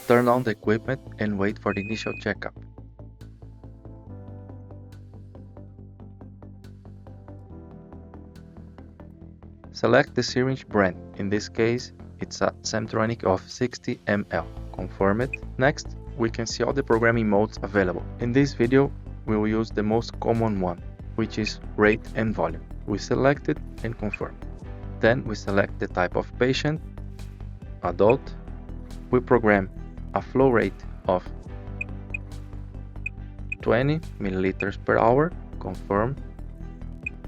Turn on the equipment and wait for the initial checkup. Select the syringe brand. In this case, it's a Samtronic of 60 ml. Confirm it. Next, we can see all the programming modes available. In this video, we will use the most common one, which is rate and volume. We select it and confirm. Then we select the type of patient, adult. We program a flow rate of 20 milliliters per hour, confirm.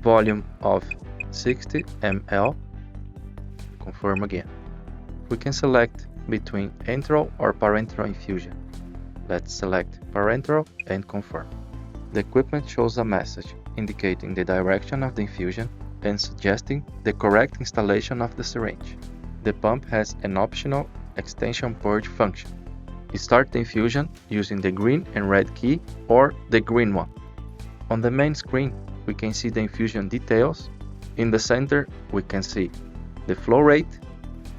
Volume of 60 ml, confirm again. We can select between enteral or parenteral infusion. Let's select parenteral and confirm. The equipment shows a message indicating the direction of the infusion and suggesting the correct installation of the syringe. The pump has an optional extension purge function. Start the infusion using the green and red key or the green one. On the main screen, we can see the infusion details. In the center, we can see the flow rate.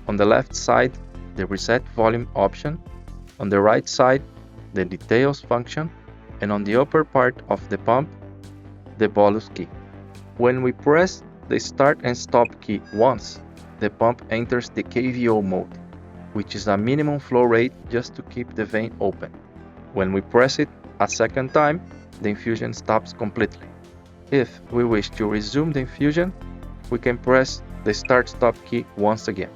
On the left side, the reset volume option. On the right side, the details function. And on the upper part of the pump, the bolus key. When we press the start and stop key once, the pump enters the KVO mode, which is a minimum flow rate just to keep the vein open. When we press it a second time, the infusion stops completely. If we wish to resume the infusion, we can press the start-stop key once again.